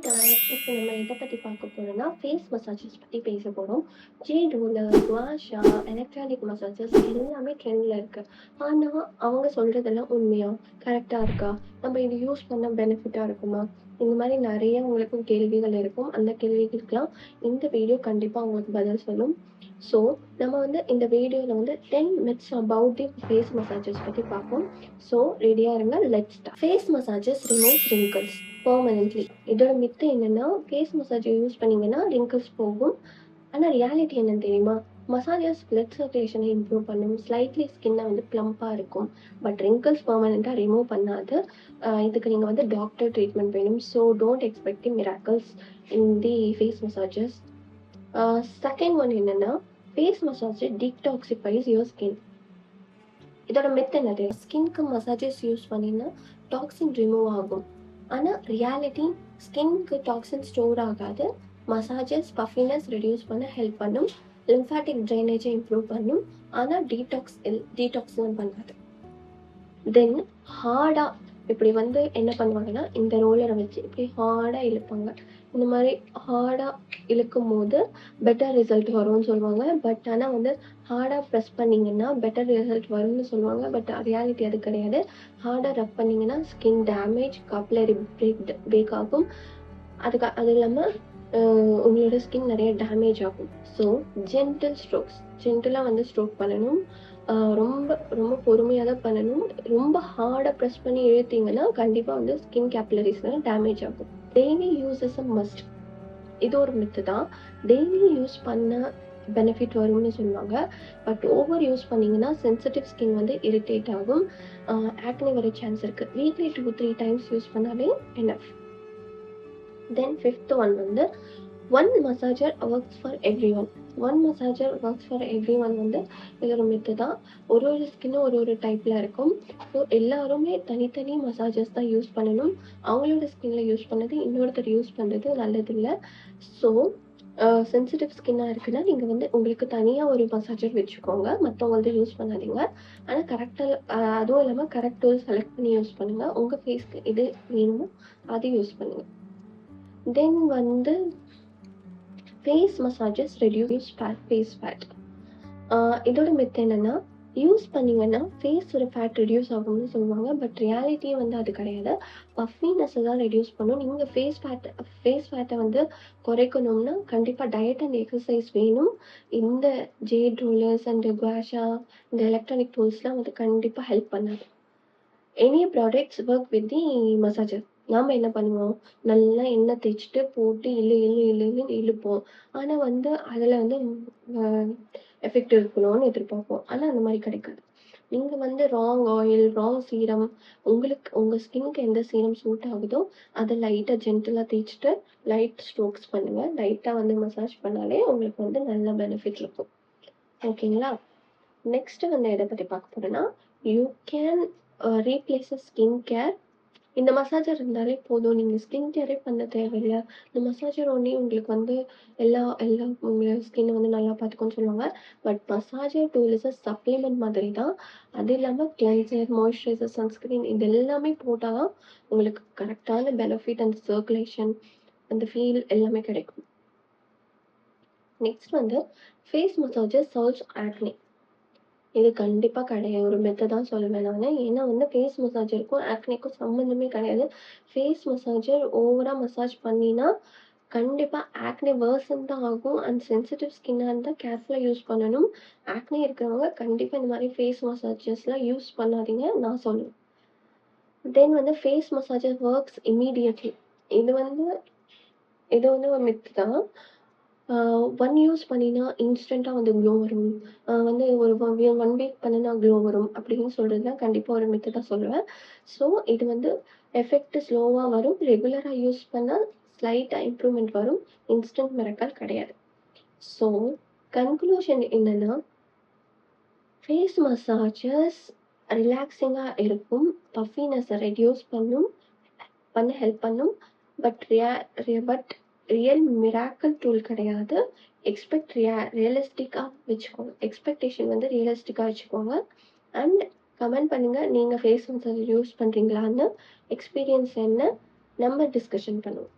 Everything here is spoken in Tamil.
guys, இப்போ நம்ம எதை பற்றி பார்க்க போறோம்னா ஃபேஸ் மசாஜஸ் பற்றி பேச போகிறோம். ஜேட் ரோலர், குவாஷா, எலக்ட்ரானிக் மசாஜஸ் எல்லாமே ட்ரெண்டில் இருக்கு. ஆனால் அவங்க சொல்றதெல்லாம் உண்மையா, கரெக்டாக இருக்கா, நம்ம இது யூஸ் பண்ண பெனிஃபிட்டாக இருக்குமா, இந்த மாதிரி நிறைய உங்களுக்கு கேள்விகள் இருக்கும். அந்த கேள்விகளுக்கெல்லாம் இந்த வீடியோ கண்டிப்பாக உங்களுக்கு பதில் சொல்லும். ஸோ நம்ம வந்து இந்த வீடியோவில் வந்து 10 myths about the face massages பற்றி பார்ப்போம். ஸோ ரெடியாக இருங்க, let's start. Face massages removes wrinkles permanently. இதோட மித்து என்னன்னா, ஃபேஸ் மசாஜ் யூஸ் பண்ணீங்கன்னா ரிங்கிள்ஸ் போகும். ஆனால் ரியாலிட்டி என்னன்னு தெரியுமா? மசாஜஸ் பிளட் சர்க்குலேஷனை இம்ப்ரூவ் பண்ணும், ஸ்லைட்லி ஸ்கின்னை வந்து ப்ளம்பாக இருக்கும். பட் ரிங்கிள்ஸ் பெர்மனெண்ட்டாக ரிமூவ் பண்ணாது. இதுக்கு நீங்கள் வந்து டாக்டர் ட்ரீட்மெண்ட் வேணும். So don't expect the miracles in the face massages. Second one என்னன்னா, face massage detoxifies your skin. இதோட மித் என்னது? ஸ்கின்க்கு மசாஜஸ் யூஸ் பண்ணினா டாக்ஸின் ரிமூவ் ஆகும். ஆனால் ரியாலிட்டி, ஸ்கின்க்கு டாக்ஸின் ஸ்டோர் ஆகாது. மசாஜஸ் பஃபினஸ் ரெடியூஸ் பண்ண ஹெல்ப் பண்ணும், லிம்ஃபாட்டிக் ட்ரைனேஜை இம்ப்ரூவ் பண்ணும். ஆனால் டீடாக்ஸ்லாம் பண்ணாது. தென் ஹார்டாக இப்படி வந்து என்ன பண்ணுவாங்கன்னா, இந்த ரோலரை வச்சு இப்படி ஹார்டாக இழுப்பாங்க. இந்த மாதிரி ஹார்டாக இழுக்கும் போது பெட்டர் ரிசல்ட் வரும்னு சொல்லுவாங்க. பட் ஆனால் வந்து ஹார்டாக ப்ரெஸ் பண்ணிங்கன்னா பெட்டர் ரிசல்ட் வரும்னு சொல்லுவாங்க. பட் ரியாலிட்டி அது கிடையாது. ஹார்டாக ரப் பண்ணிங்கன்னா ஸ்கின் டேமேஜ், கப்லரி பிரேக் ஆகும். அது இல்லாமல் உங்களோட ஸ்கின் நிறைய டேமேஜ் ஆகும். ஸோ ஜென்டிலாக வந்து ஸ்ட்ரோக் பண்ணணும். ரொம்ப ரொம்ப பொறுமையாக தான் பண்ணணும். ரொம்ப ஹார்டாக ப்ரெஸ் பண்ணி இழுத்தீங்கன்னா கண்டிப்பாக வந்து ஸ்கின் கேப்லரிஸ்லாம் டேமேஜ் ஆகும். Daily use is a must. இது ஒரு மித்து தான். டெய்லி யூஸ் பண்ண பெனிஃபிட் வரும்னு சொல்லுவாங்க. பட் ஓவர் யூஸ் பண்ணிங்கன்னா சென்சிட்டிவ் ஸ்கின் வந்து இரிட்டேட் ஆகும், ஆக்னி வர சான்ஸ் இருக்குது. வீக்லி 2-3 டைம்ஸ் யூஸ் பண்ணாலே எனஃப். தென் ஃபிஃப்த் ஒன் வந்து one massager works for every one. வந்து இது ஒரு மித்து தான். ஒரு ஸ்கின்னும் ஒரு டைப்பில் இருக்கும். ஸோ எல்லாருமே தனித்தனி மசாஜஸ் தான் யூஸ் பண்ணணும். அவங்களோட ஸ்கின்ல யூஸ் பண்ணது இன்னொருத்தர் யூஸ் பண்ணுறது நல்லதில்லை. ஸோ சென்சிட்டிவ் ஸ்கின்னாக இருக்குன்னா நீங்கள் வந்து உங்களுக்கு தனியாக ஒரு மசாஜர் வச்சுக்கோங்க, மற்றவங்க யூஸ் பண்ணாதீங்க. ஆனால் கரெக்டாக அதுவும் இல்லாமல் கரெக்ட் டூல் செலக்ட் பண்ணி யூஸ் பண்ணுங்கள். உங்கள் ஃபேஸ்க்கு எது வேணுமோ அது யூஸ் பண்ணுங்கள். தென் வந்து face massages reduce face fat. இதோட மெத் என்னென்னா, யூஸ் பண்ணிங்கன்னா ஃபேஸோட ஃபேட் ரெடியூஸ் ஆகும்னு சொல்லுவாங்க. பட் ரியாலிட்டியே வந்து அது கிடையாது. பஃபினஸை தான் ரெடியூஸ் பண்ணும். நீங்கள் ஃபேஸ் ஃபேட்டை வந்து குறைக்கணும்னா கண்டிப்பாக டயட் அண்ட் எக்ஸசைஸ் வேணும். இந்த ஜேட் ரோலர்ஸ் அண்ட் குவாஷா, இந்த எலக்ட்ரானிக் டூல்ஸ்லாம் வந்து கண்டிப்பாக ஹெல்ப் பண்ணாது. Any products work with the massager. நாம் என்ன பண்ணுவோம், நல்லா எண்ணெய் தேய்ச்சிட்டு போட்டு இழுப்போம். ஆனால் வந்து அதில் வந்து எஃபெக்ட் இருக்கணும்னு எதிர்பார்ப்போம். ஆனால் அந்த மாதிரி கிடைக்காது. நீங்கள் வந்து ராங் ஆயில், ராங் சீரம், உங்கள் ஸ்கின்னுக்கு எந்த சீரம் சூட் ஆகுதோ அதை லைட்டாக ஜென்டலாக தேய்ச்சிட்டு லைட் ஸ்ட்ரோக்ஸ் பண்ணுங்கள். லைட்டாக வந்து மசாஜ் பண்ணாலே உங்களுக்கு வந்து நல்ல பெனிஃபிட் இருக்கும். ஓகேங்களா? நெக்ஸ்ட்டு வந்து எதை பற்றி பார்க்க போகிறேன்னா, you can replace skin care. இந்த மசாஜர் இருந்தாலே போதும், நீங்கள் ஸ்கின் கேரே பண்ண தேவையில்லை. இந்த மசாஜர் ஒன்றே உங்களுக்கு வந்து எல்லா உங்கள் ஸ்கின்னை வந்து நல்லா பார்த்துக்கோன்னு சொல்லுவாங்க. But massager tool is a supplement மாதிரி தான். அது இல்லாமல் கிளென்சர், மாய்ஸ்சரைசர், சன்ஸ்க்ரீன் இது எல்லாமே போட்டால் தான் உங்களுக்கு கரெக்டான பெனிஃபிட், அந்த சர்க்குலேஷன், அந்த ஃபீல் எல்லாமே கிடைக்கும். நெக்ஸ்ட் வந்து ஃபேஸ் மசாஜர் சால்வ்ஸ் ஆக்னி. இது கண்டிப்பாக கிடையாது, ஒரு மெத்தை தான் சொல்லுவேன் நான். ஏன்னா வந்து ஃபேஸ் மசாஜருக்கும் ஆக்னிக்கும் சம்மந்தமே கிடையாது. ஃபேஸ் மசாஜர் ஓவராக மசாஜ் பண்ணினா கண்டிப்பாக ஆக்னி வேர்சன் தான் ஆகும். அண்ட் சென்சிட்டிவ் ஸ்கின்னாக இருந்தால் கேர்ஃபுல்லாக யூஸ் பண்ணணும். ஆக்னி இருக்கிறவங்க கண்டிப்பாக இந்த மாதிரி ஃபேஸ் மசாஜஸ்லாம் யூஸ் பண்ணாதீங்க, நான் சொல்லுவேன். தென் வந்து ஃபேஸ் மசாஜர் ஒர்க்ஸ் இம்மீடியட்லி. இது வந்து ஒரு மித்து தான். ஒன் யூஸ் பண்ணினா இன்ஸ்டண்ட்டாக வந்து க்ளோ வரும், வந்து ஒரு 1 வீக் பண்ணினா க்ளோ வரும் அப்படின்னு சொல்கிறது தான் கண்டிப்பாக ஒரு மித்து தான் சொல்லுவேன். ஸோ இது வந்து எஃபெக்ட் ஸ்லோவாக வரும். ரெகுலராக யூஸ் பண்ணால் ஸ்லைட்டாக இம்ப்ரூவ்மெண்ட் வரும். இன்ஸ்டன்ட் மிரக்கல் கிடையாது. ஸோ கன்க்ளூஷன் என்னென்னா, ஃபேஸ் மசாஜஸ் ரிலாக்ஸிங்காக இருக்கும், பஃபினஸை ரெடியூஸ் பண்ண ஹெல்ப் பண்ணும். பட் ரியல் மிராக்கல் டூல் கிடையாது. ரியலிஸ்டிக்காக வச்சுக்கோங்க. எக்ஸ்பெக்டேஷன் வந்து ரியலிஸ்டிக்காக வச்சுக்கோங்க. அண்ட் கமெண்ட் பண்ணுங்கள், நீங்கள் ஃபேஸ் மசாஜ் யூஸ் பண்ணுறீங்களான்னு. எக்ஸ்பீரியன்ஸ் என்ன நம்ம டிஸ்கஷன் பண்ணுவோம்.